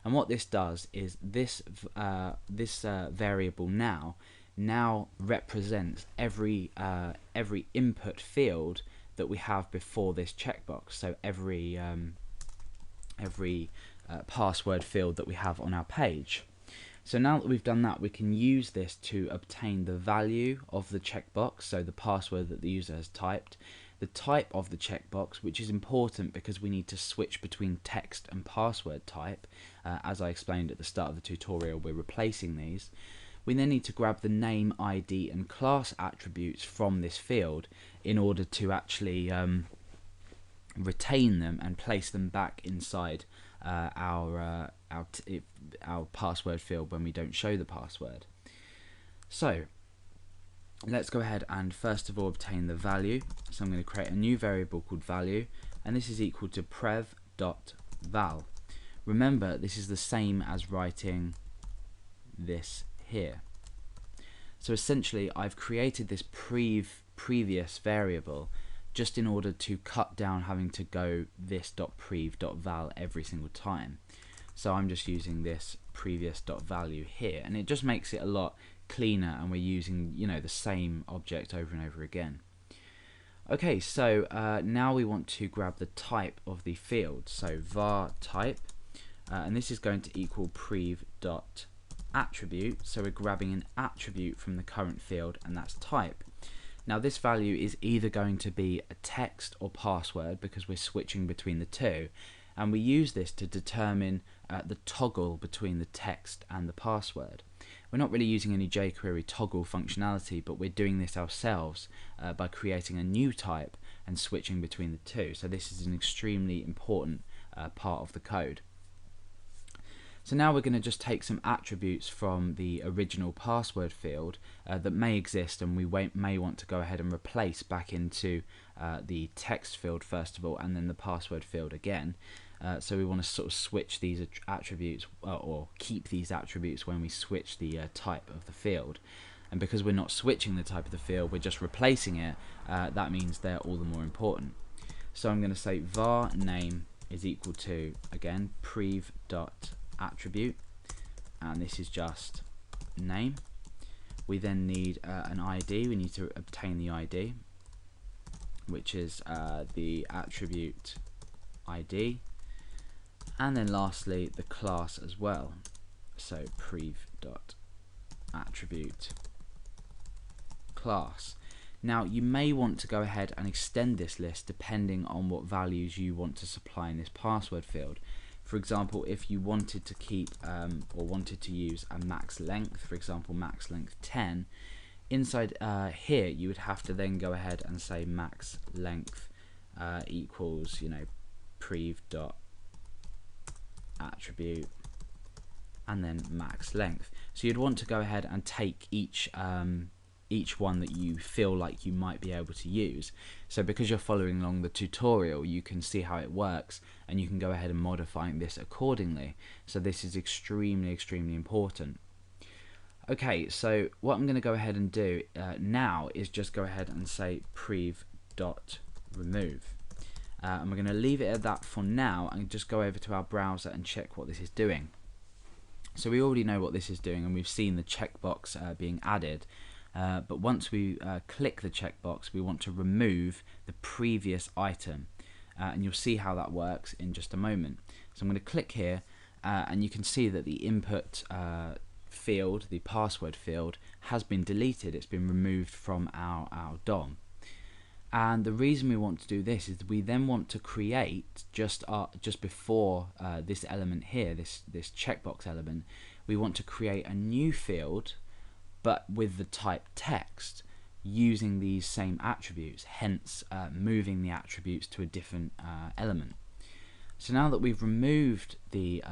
And what this does is this variable now represents every input field that we have before this checkbox. So every password field that we have on our page. So now that we've done that, we can use this to obtain the value of the checkbox, so the password that the user has typed, the type of the checkbox, which is important because we need to switch between text and password type. As I explained at the start of the tutorial, we're replacing these. We then need to grab the name, ID and class attributes from this field in order to actually retain them and place them back inside our password field when we don't show the password. So let's go ahead and first of all obtain the value. So I'm going to create a new variable called value, and this is equal to prev.val. Remember, this is the same as writing this here. So essentially I've created this previous variable just in order to cut down having to go this.prev.val every single time. So I'm just using this previous.value here, and it just makes it a lot cleaner, and we're using, you know, the same object over and over again. Okay, so now we want to grab the type of the field. So var type, and this is going to equal prev.attribute. So we're grabbing an attribute from the current field, and that's type. Now this value is either going to be a text or password because we're switching between the two, and we use this to determine the toggle between the text and the password. We're not really using any jQuery toggle functionality, but we're doing this ourselves by creating a new type and switching between the two. So this is an extremely important part of the code. So now we're going to just take some attributes from the original password field that may exist, and we may want to go ahead and replace back into the text field first of all, and then the password field again. So we want to sort of switch these attributes, or keep these attributes when we switch the type of the field. And because we're not switching the type of the field, we're just replacing it, that means they're all the more important. So I'm going to say var name is equal to, again, prev.attribute, and this is just name. We then need an ID. We need to obtain the ID, which is the attribute ID, and then lastly the class as well. So prev.attribute class. Now you may want to go ahead and extend this list depending on what values you want to supply in this password field. For example, if you wanted to keep or wanted to use a max length, for example max length 10, inside here you would have to then go ahead and say max length equals, you know, prev.attribute and then max length. So you'd want to go ahead and take each one that you feel like you might be able to use. So because you're following along the tutorial, you can see how it works, and you can go ahead and modify this accordingly. So this is extremely important. Okay, so what I'm going to go ahead and do now is just go ahead and say prev.remove. And we're going to leave it at that for now and just go over to our browser and check what this is doing. So we already know what this is doing, and we've seen the checkbox being added. But once we click the checkbox, we want to remove the previous item, and you'll see how that works in just a moment. So I'm going to click here, and you can see that the input field, the password field, has been deleted. It's been removed from our DOM. And the reason we want to do this is we then want to create just before this element here, this checkbox element, we want to create a new field, but with the type text, using these same attributes, hence moving the attributes to a different element. So now that we've removed the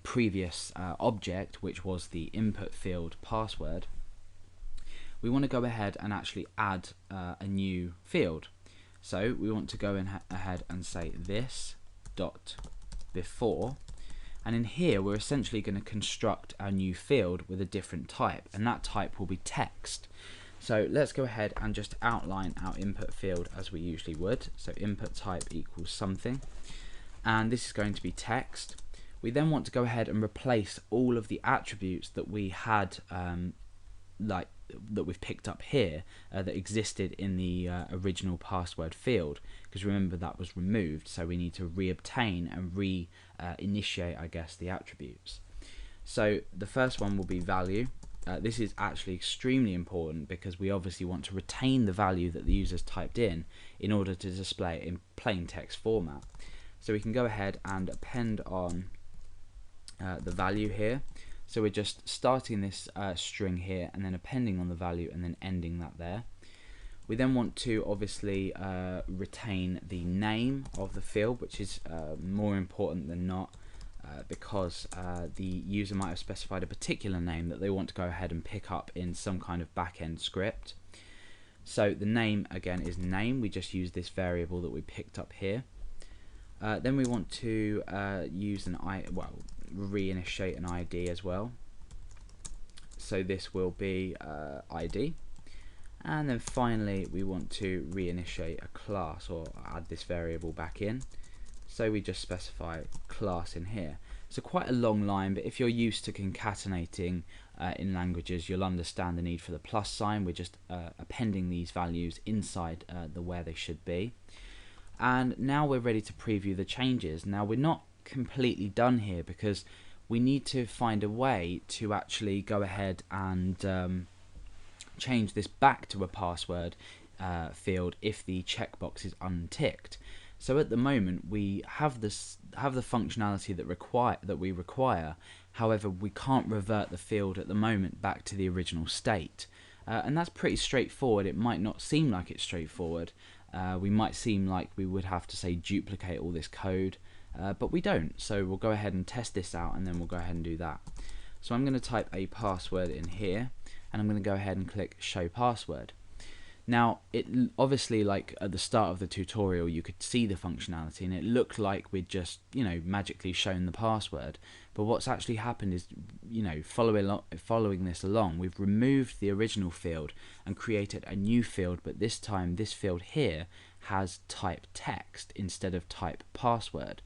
previous object, which was the input field password, we want to go ahead and actually add a new field. So we want to go ahead and say this dot before, and in here we're essentially going to construct our new field with a different type, and that type will be text. So let's go ahead and just outline our input field as we usually would. So input type equals something, and this is going to be text. We then want to go ahead and replace all of the attributes that we had that we've picked up here that existed in the original password field, because remember that was removed, so we need to reobtain and reinitiate I guess the attributes. So the first one will be value. This is actually extremely important because we obviously want to retain the value that the user's typed in order to display it in plain text format. So we can go ahead and append on the value here. So we're just starting this string here and then appending on the value and then ending that there. We then want to obviously retain the name of the field, which is more important than not because the user might have specified a particular name that they want to go ahead and pick up in some kind of back-end script. So the name again is name, we just use this variable that we picked up here. Then we want to use reinitiate an ID as well. So this will be ID. And then finally we want to reinitiate a class or add this variable back in. So we just specify class in here. So quite a long line, but if you're used to concatenating in languages, you'll understand the need for the plus sign. We're just appending these values inside the where they should be. And now we're ready to preview the changes. Now we're not completely done here because we need to find a way to actually go ahead and change this back to a password field if the checkbox is unticked. So at the moment we have the functionality that we require. However, we can't revert the field at the moment back to the original state, and that's pretty straightforward. It might not seem like it's straightforward. We might seem like we would have to say duplicate all this code, but we don't. So we'll go ahead and test this out and then we'll go ahead and do that. So I'm going to type a password in here and I'm going to go ahead and click show password. Now it obviously, like at the start of the tutorial, you could see the functionality and it looked like we'd just magically shown the password, but what's actually happened is following this along, we've removed the original field and created a new field, but this time this field here has type text instead of type password.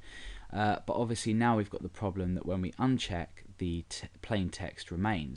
But obviously now we've got the problem that when we uncheck, the plain text remains.